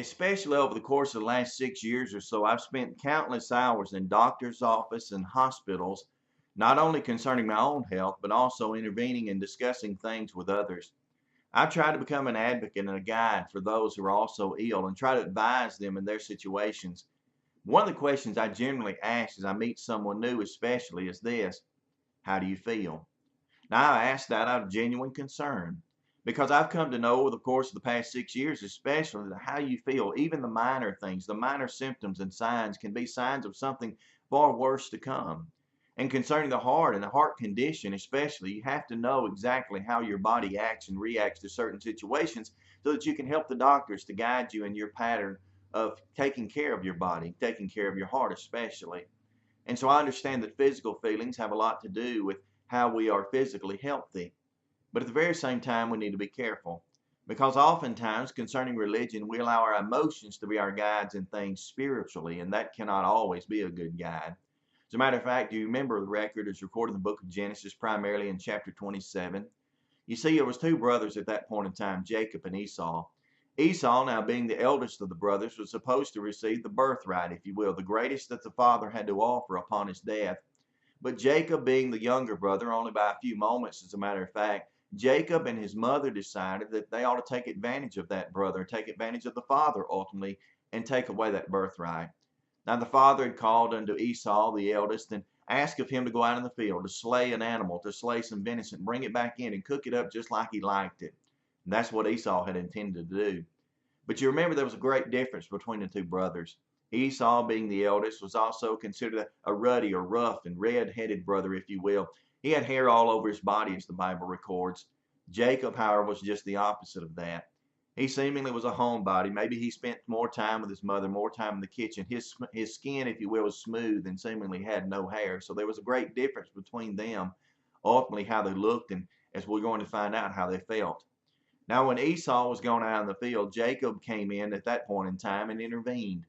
Especially over the course of the last 6 years or so, I've spent countless hours in doctor's office and hospitals, not only concerning my own health, but also intervening and discussing things with others. I've tried to become an advocate and a guide for those who are also ill and try to advise them in their situations. One of the questions I generally ask as I meet someone new, especially, is this: how do you feel? Now, I ask that out of genuine concern because I've come to know over the course of the past 6 years, especially, that how you feel, even the minor things, the minor symptoms and signs, can be signs of something far worse to come. And concerning the heart and the heart condition, especially, you have to know exactly how your body acts and reacts to certain situations so that you can help the doctors to guide you in your pattern of taking care of your body, taking care of your heart, especially. And so I understand that physical feelings have a lot to do with how we are physically healthy. But at the very same time, we need to be careful because oftentimes concerning religion, we allow our emotions to be our guides in things spiritually, and that cannot always be a good guide. As a matter of fact, do you remember the record is recorded in the book of Genesis, primarily in chapter 27? You see, there was two brothers at that point in time, Jacob and Esau. Esau, now being the eldest of the brothers, was supposed to receive the birthright, if you will, the greatest that the father had to offer upon his death. But Jacob, being the younger brother, only by a few moments, as a matter of fact, Jacob and his mother decided that they ought to take advantage of that brother, take advantage of the father ultimately, and take away that birthright. Now the father had called unto Esau, the eldest, and asked of him to go out in the field, to slay an animal, to slay some venison, bring it back in and cook it up just like he liked it. And that's what Esau had intended to do. But you remember there was a great difference between the two brothers. Esau, being the eldest, was also considered a ruddy or rough and red-headed brother, if you will. He had hair all over his body, as the Bible records. Jacob, however, was just the opposite of that. He seemingly was a homebody. Maybe he spent more time with his mother, more time in the kitchen. His skin, if you will, was smooth and seemingly had no hair. So there was a great difference between them, ultimately how they looked, and as we're going to find out, how they felt. Now, when Esau was going out in the field, Jacob came in at that point in time and intervened.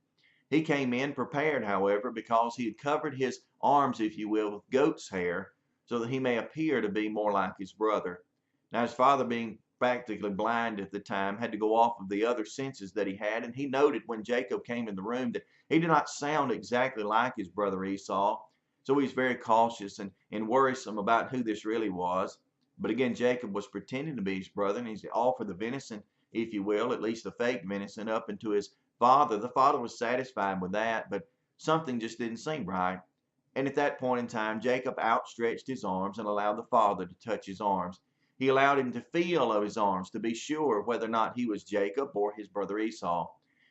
He came in prepared, however, because he had covered his arms, if you will, with goat's hair so that he may appear to be more like his brother. Now, his father, being practically blind at the time, had to go off of the other senses that he had, and he noted when Jacob came in the room that he did not sound exactly like his brother Esau. So he's very cautious and worrisome about who this really was. But again, Jacob was pretending to be his brother, and he's offered the venison, if you will, at least the fake venison, up into his father. The father was satisfied with that, but something just didn't seem right. And at that point in time, Jacob outstretched his arms and allowed the father to touch his arms. He allowed him to feel of his arms to be sure whether or not he was Jacob or his brother Esau.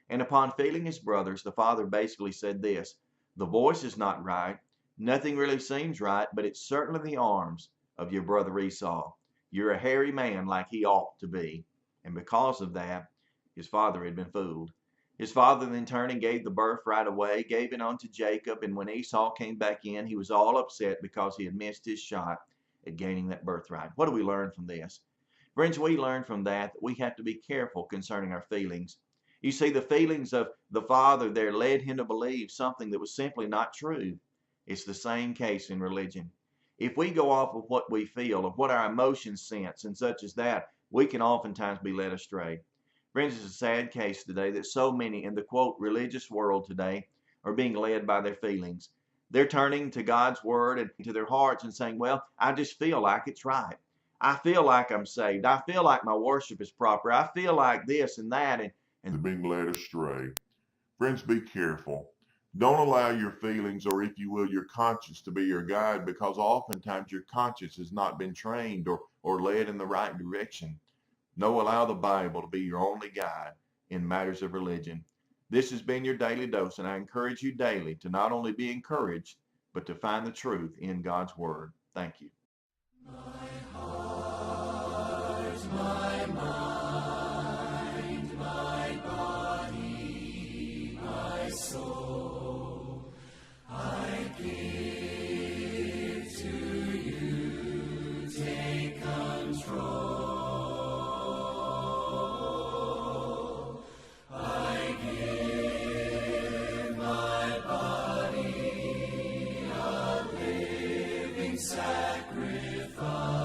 And upon feeling his brothers, the father basically said this: the voice is not right. Nothing really seems right, but it's certainly the arms of your brother Esau. You're a hairy man like he ought to be. And because of that, his father had been fooled. His father then turned and gave the birthright away, gave it unto Jacob, and when Esau came back in, he was all upset because he had missed his shot at gaining that birthright. What do we learn from this? Friends, we learn from that we have to be careful concerning our feelings. You see, the feelings of the father there led him to believe something that was simply not true. It's the same case in religion. If we go off of what we feel, of what our emotions sense, and such as that, we can oftentimes be led astray. Friends, it's a sad case today that so many in the, quote, religious world today are being led by their feelings. They're turning to God's word and to their hearts and saying, well, I just feel like it's right. I feel like I'm saved. I feel like my worship is proper. I feel like this and that. And They're being led astray. Friends, be careful. Don't allow your feelings, or if you will, your conscience, to be your guide, because oftentimes your conscience has not been trained or led in the right direction. No, allow the Bible to be your only guide in matters of religion. This has been your daily dose, and I encourage you daily to not only be encouraged, but to find the truth in God's word. Thank you. My heart, my mind, my body, my soul, I give to you. Take control. I give my body a living sacrifice.